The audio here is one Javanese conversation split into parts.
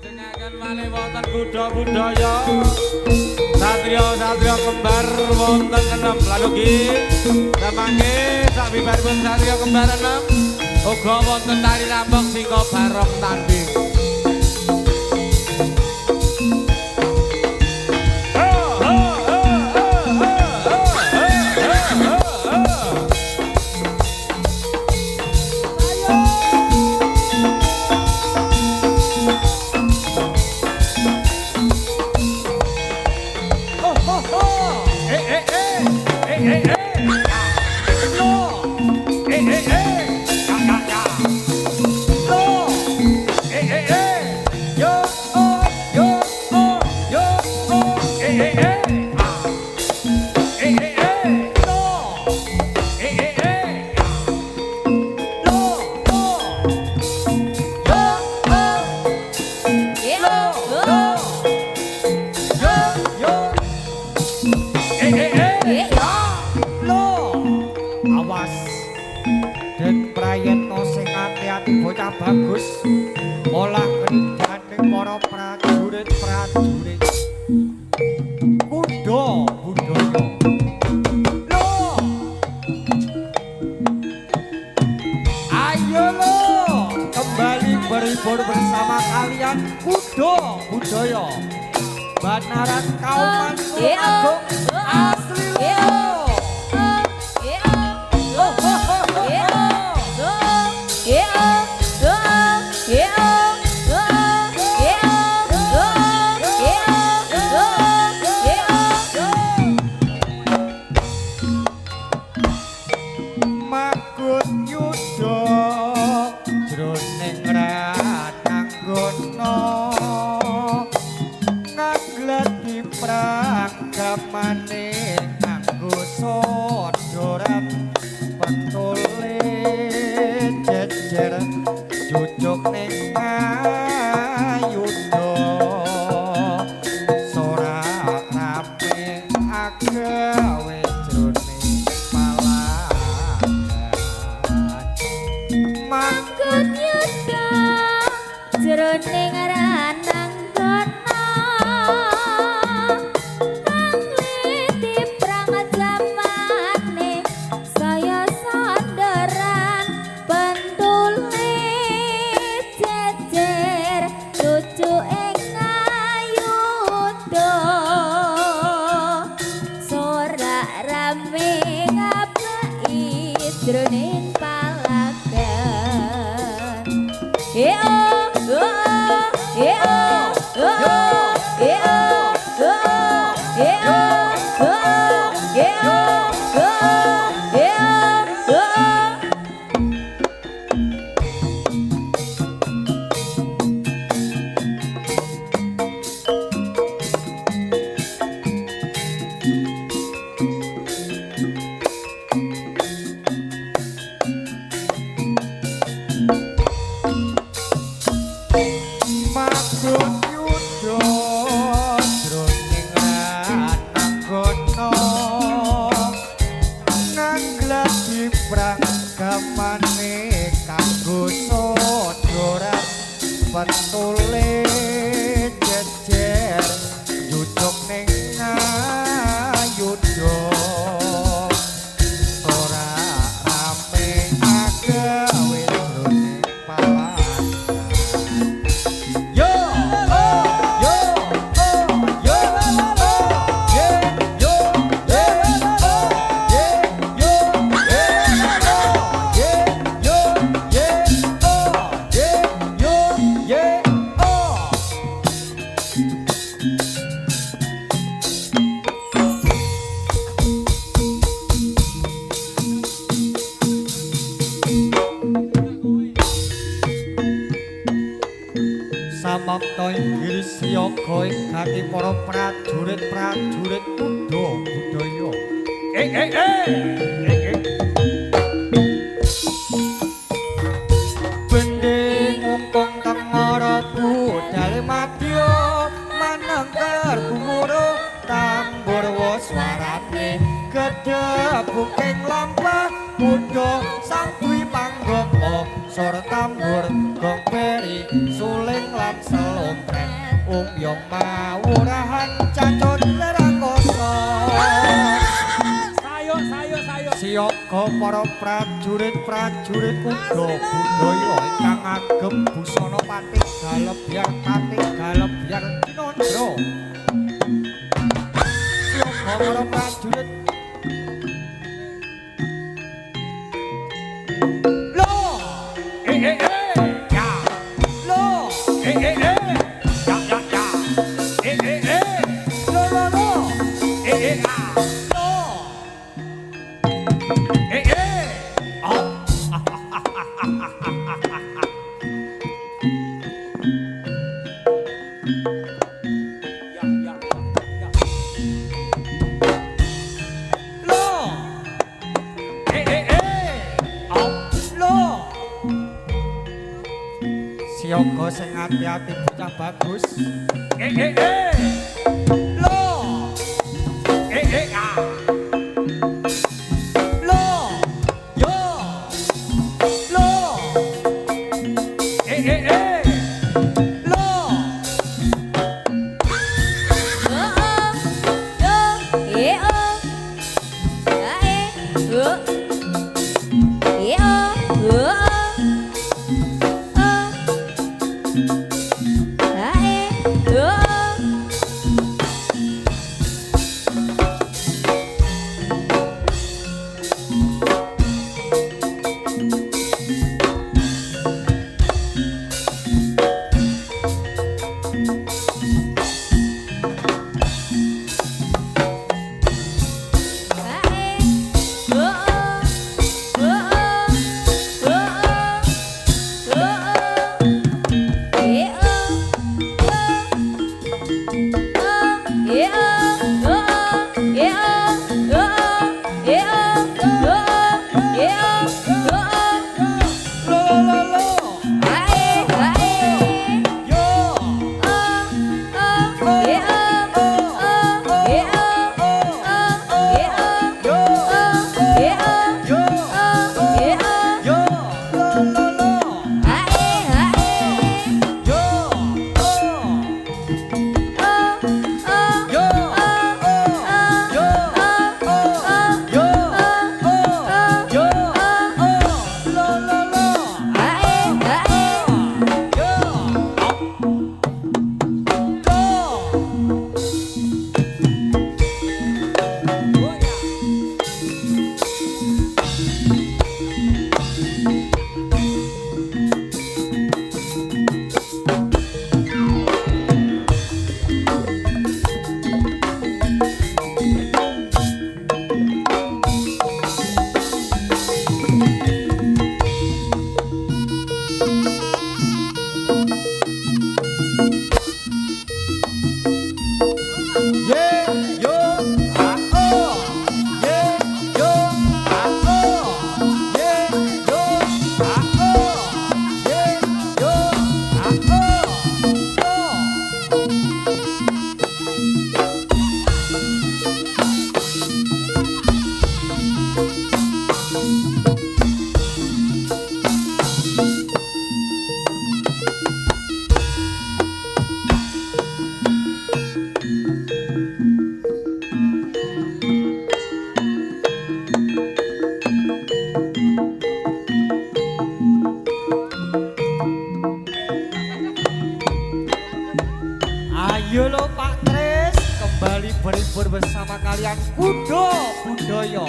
Lajengaken malih wonten budaya satria kembar wonten 6 lalugi samangke sabibaripun satria kembar 6 uga wonten tari rambang singko barong tanding. Bocah bagus olah kenindaning para prajurit kuda budaya lo ayo lo kembali berhibur bersama kalian kuda budaya Banaran Kauman Agung asli lo. Gamane nganggo sodoran pentule jejer jujuk ning ayuda sorak rame agawe jroning palagan mangkut yuda jroning ranang jroning palagan gamane kanggo sodoran pentule jejer jujuk ning ayuda ora rame agawe jroning palagan yo samapta inggil siyaga ing gati para prajurit kuda budaya bending ngungkung tengara budal madya manengker gumuruh tambur waswarane gedhebuking lampah kuda sang dwi panggapa sor tambur gong peri suling lan selompret umyong mawurahan cacut lerakoso Siyaga para prajurit kuda budaya ingkang agem busana patih galebyar kinandra Siyaga para prajurit Siyaga sing ati-ati bocah bagus. Lo. Ah. Lo. Yo. Lo. Lo. Ayo lo Pak Kris, kembali berlibur bersama kalian kuda budaya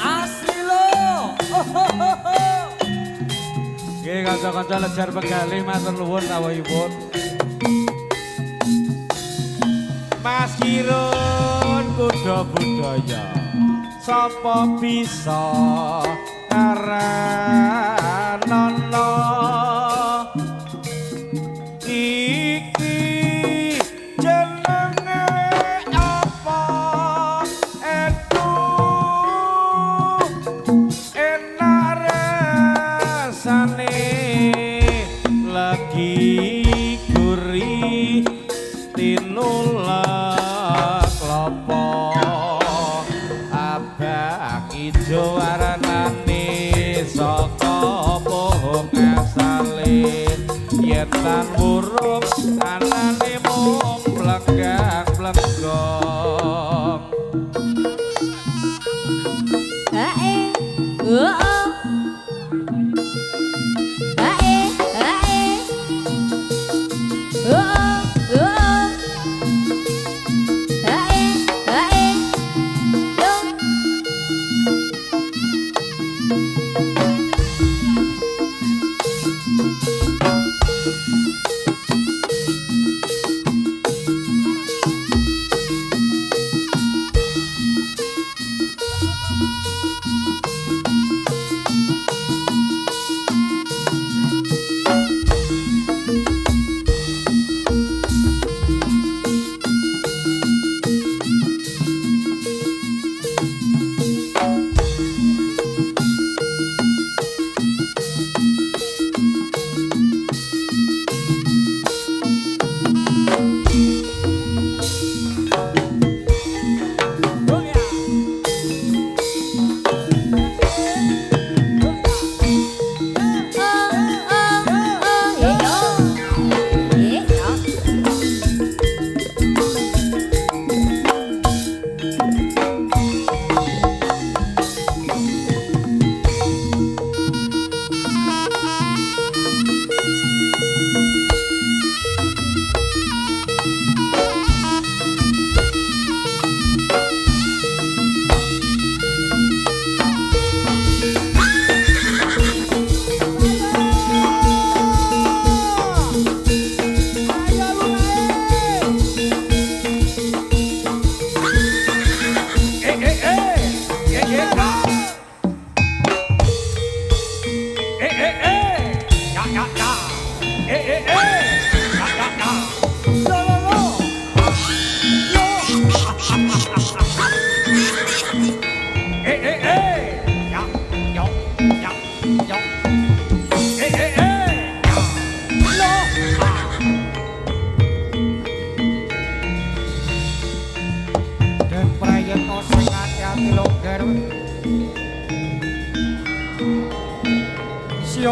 asli lo. Nggih kanca-kanca lejar pegalih matur nuwun rawuhipun. Mas Kirun kuda budaya sapa bisa karanono iki jenenge apa etu enak rasane lagi gurih tinulak klopo abang ijo warnane saka pohon asale yen tan burung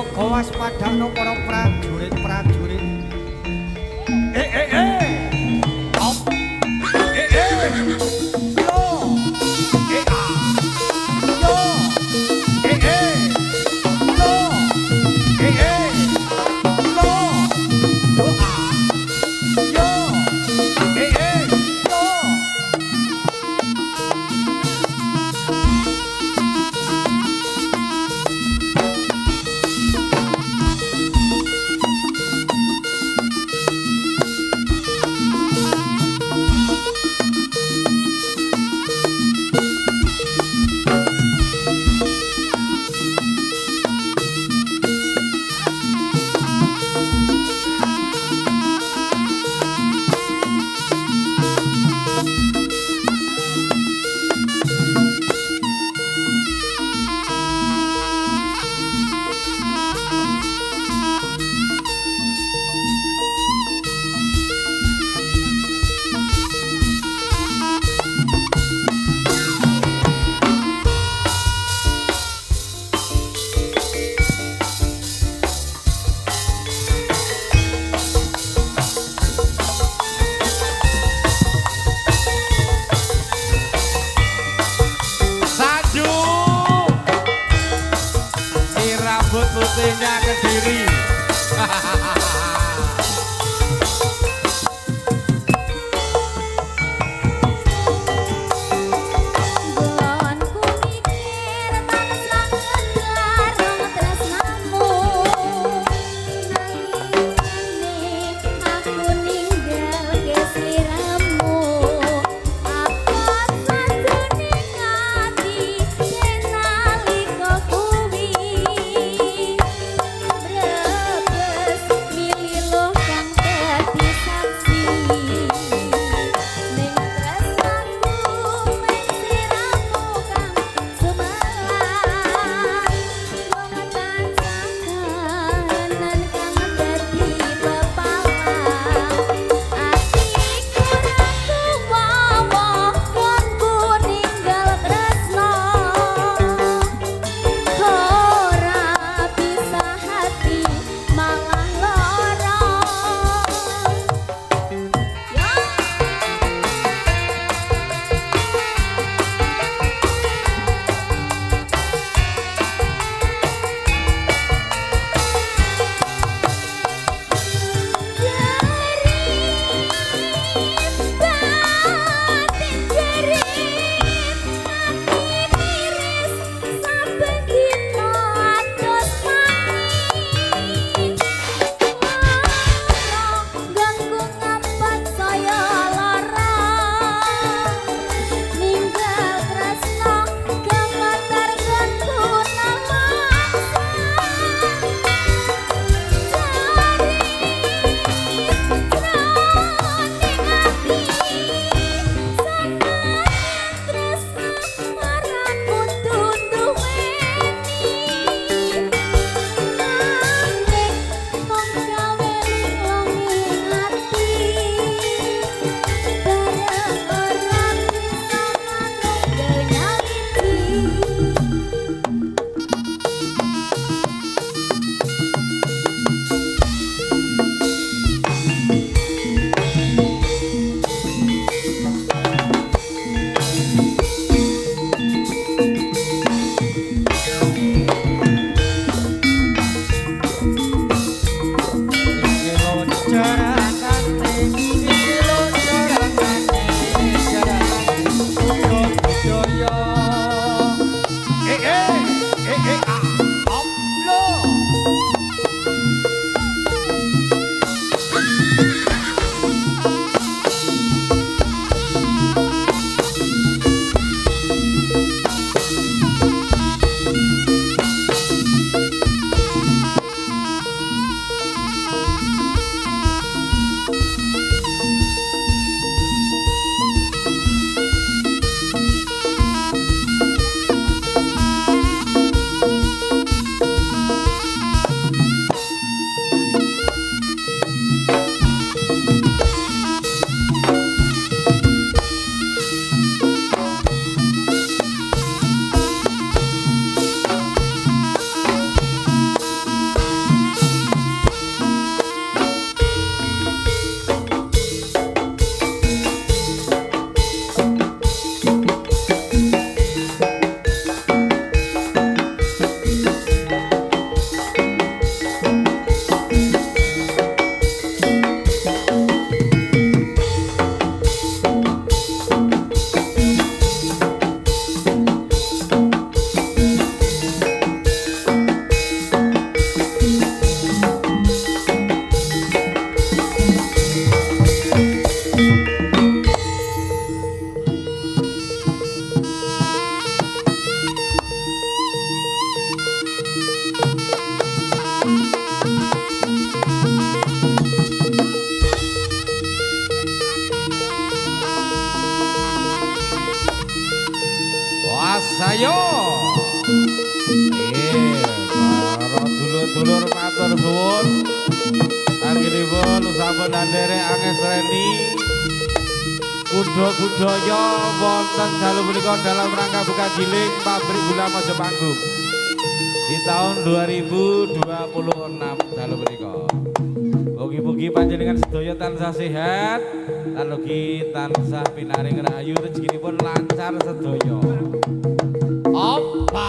jaga waspadakno para prajurit-prajurit. Op. Yo. A. Yo. Yo. Lo. Lo. Doa. Yo. Lo. nuwun. Akhiripun sampun nderek angestreni kuda-kudaya wonten dalu punika dalam rangka buka giling pabrik gula Mojopanggung di tahun 2026 dalu punika. Mugi-mugi panjenengan sedaya tansah sehat, lan ugi tansah pinaring rahayu rezekinipun lancar sedaya. Opa.